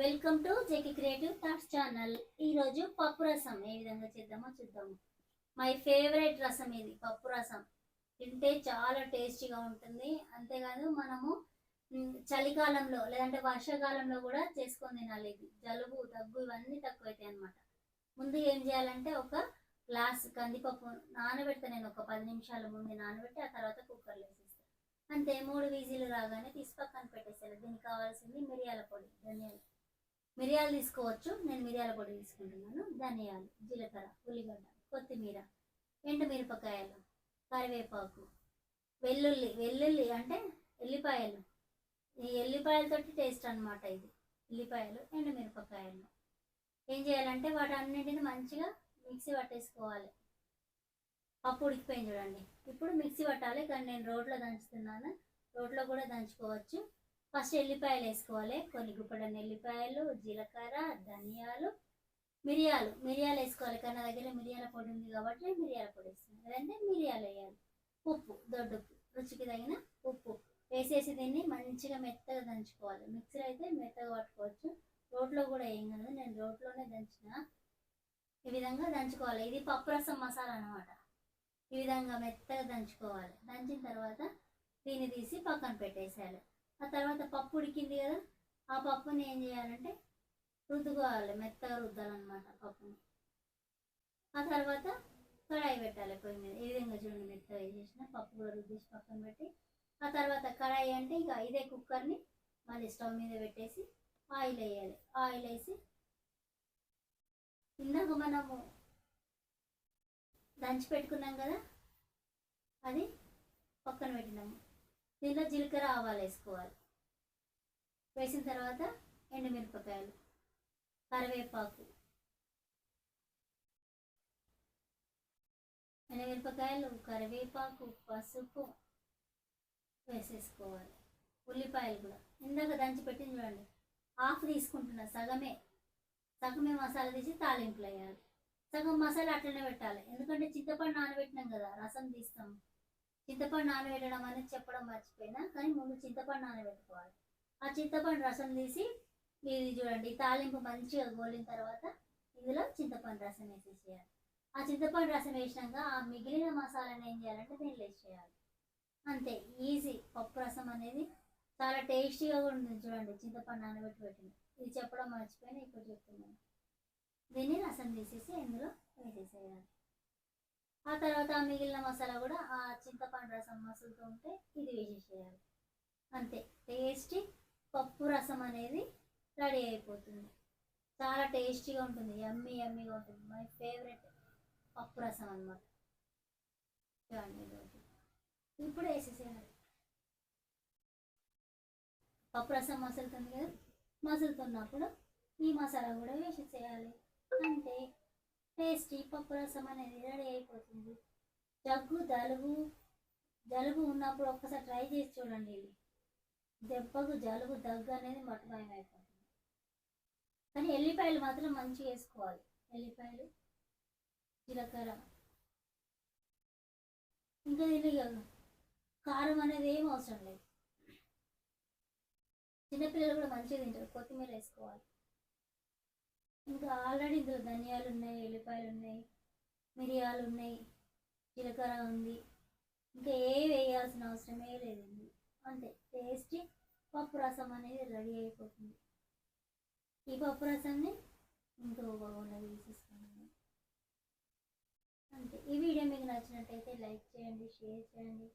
Welcome to JK creative thoughts channel. ఈరోజు పప్పు రసం ఏ విధంగా చేద్దామో చూద్దాము. మై ఫేవరెట్ రసం ఇది. పప్పు రసం తింటే చాలా టేస్టీగా ఉంటుంది. అంతేకాదు మనము చలికాలంలో లేదంటే వర్షాకాలంలో కూడా చేసుకొని తినాలి. ఇది జలుబు దగ్గు ఇవన్నీ తక్కువైతాయి అన్నమాట. ముందు ఏం చేయాలంటే ఒక గ్లాస్ కందిపప్పు నానబెడతా. నేను ఒక 10 నిమిషాల ముందు నానబెట్టి ఆ తర్వాత కుక్కర్లో వేసేస్తాను. అంతే, 3 విజిల్ రాగానే తీసి పక్కన పెట్టేసాను. దీనికి కావాల్సింది మిరియాల పొడి, మిరియాలు తీసుకోవచ్చు. నేను మిరియాల పొడి తీసుకుంటున్నాను. ధనియాలు, జీలకర్ర, ఉల్లిగడ్డ, కొత్తిమీర, ఎండుమిరపకాయలు, కరివేపాకు, వెల్లుల్లి అంటే ఎల్లిపాయలు. ఈ ఎల్లిపాయలతోటి టేస్ట్ అనమాట ఇది. ఎల్లిపాయలు, ఎండుమిరపకాయలు ఏం చేయాలంటే వాటి అన్నింటిని మంచిగా మిక్సీ పట్టేసుకోవాలి. పప్పు ఉడికిపోయింది చూడండి. ఇప్పుడు మిక్సీ పట్టాలి, కానీ నేను రోట్లో దంచుతున్నాను. రోట్లో కూడా దంచుకోవచ్చు. ఫస్ట్ ఎల్లిపాయలు వేసుకోవాలి. కొన్ని గుప్పడన్ని ఎల్లిపాయలు, జీలకర్ర, ధనియాలు, మిరియాలు వేసుకోవాలి. కానీ నా దగ్గర మిరియాల పొడి ఉంది కాబట్టి మిరియాల పొడి వేస్తున్నాను. లేదంటే మిరియాలు వేయాలి. ఉప్పు, దొడ్డుప్పు, రుచికి తగిన ఉప్పు వేసేసి దీన్ని మంచిగా మెత్తగా దంచుకోవాలి. మిక్సర్ అయితే మెత్తగా పట్టుకోవచ్చు, రోట్లో కూడా ఏం కాదు. నేను రోట్లోనే దంచిన. ఈ విధంగా దంచుకోవాలి. ఇది పప్పు రసం మసాలా అనమాట. ఈ విధంగా మెత్తగా దంచుకోవాలి. దంచిన తర్వాత దీన్ని తీసి పక్కన పెట్టేసేయాలి. ఆ తర్వాత పప్పు ఉడికింది కదా, ఆ పప్పుని ఏం చేయాలంటే రుద్దుకోవాలి. మెత్తగా రుద్దాలన్నమాట పప్పుని. ఆ తర్వాత కడాయి పెట్టాలి పొయ్యి మీద. ఈ విధంగా చూడండి, మెత్తగా వేసేసిన పప్పు కూడా రుద్దేసి పక్కన పెట్టి ఆ తర్వాత కడాయి అంటే ఇక ఇదే కుక్కర్ని మళ్ళీ స్టవ్ మీద పెట్టేసి ఆయిల్ వేయాలి. ఆయిల్ వేసి ఇందాక మనము దంచి పెట్టుకున్నాం కదా, అది పక్కన పెట్టినాము. దీనిలో జీలకర్ర, ఆవాలు వేసుకోవాలి. వేసిన తర్వాత ఎండుమిరపకాయలు, కరివేపాకు, పసుపు వేసేసుకోవాలి. ఉల్లిపాయలు కూడా ఇందాక దంచి పెట్టింది చూడండి, హాఫ్ తీసుకుంటున్నా. సగమే మసాలా తీసి తాలింపులు వేయాలి. సగం మసాలా అట్లనే పెట్టాలి. ఎందుకంటే చింతపండు నానబెట్టినాం కదా, రసం తీస్తాం. చింతపండు నానబెట్టడం అనేది చెప్పడం మర్చిపోయినా, కానీ ముందు చింతపండు నానబెట్టుకోవాలి. ఆ చింతపండు రసం తీసి ఇది చూడండి, తాలింపు మంచిగా గోలిన తర్వాత ఇందులో చింతపండు రసం వేసేసేయాలి. ఆ చింతపండు రసం వేసినాక ఆ మిగిలిన మసాలాని ఏం చేయాలంటే దీనిలో వేసేయాలి. అంతే, ఈజీ. పప్పు రసం అనేది చాలా టేస్టీగా ఉంటుంది. చూడండి, చింతపండు నానబెట్టి పెట్టింది. ఇది చెప్పడం మర్చిపోయినా, ఇప్పుడు చెప్తున్నాను. దీన్ని రసం తీసేసి ఇందులో వేసేసేయాలి. ఆ తర్వాత ఆ మిగిలిన మసాలా కూడా ఆ చింతపండు రసం మసులుతూ ఉంటే ఇది వేసేసేయాలి. అంతే, టేస్టీ పప్పు రసం అనేది రెడీ అయిపోతుంది. చాలా టేస్టీగా ఉంటుంది, యమ్మీగా ఉంటుంది. మై ఫేవరెట్ పప్పు రసం అన్నమాట. ఇప్పుడు వేసేసేయాలి. పప్పు రసం మసులుతుంది కదా, మసులుతున్నప్పుడు ఈ మసాలా కూడా వేసేసేయాలి. అంతే, టేస్టీ పప్పు రసం అనేది రెడీ అయిపోతుంది. జలుబు ఉన్నప్పుడు ఒక్కసారి ట్రై చేసి చూడండి. ఇది దెబ్బకు జలుబు, దగ్గు అనేది మటుమాయం అయిపోతుంది. కానీ ఎల్లిపాయలు మాత్రం మంచిగా వేసుకోవాలి. ఎల్లిపాయలు, జీలకర్ర, ఇంకా దీనికి కారం అనేది ఏం అవసరం లేదు. చిన్నపిల్లలు కూడా మంచిగా తింటారు. కొత్తిమీర వేసుకోవాలి. ఇంకా ఆల్రెడీ ఇందులో ధనియాలు ఉన్నాయి, ఎల్లిపాయలు ఉన్నాయి, మిరియాలు ఉన్నాయి, జీలకర్ర ఉంది. ఇంకా వేయాల్సిన అవసరమే లేదు. అంతే, టేస్టీ పప్పు రసం అనేది రెడీ అయిపోతుంది. ఈ పప్పు రసాన్ని ఇంకో బౌల్లో తీసేసుకున్నాను. అంతే. ఈ వీడియో మీకు నచ్చినట్టయితే లైక్ చేయండి, షేర్ చేయండి.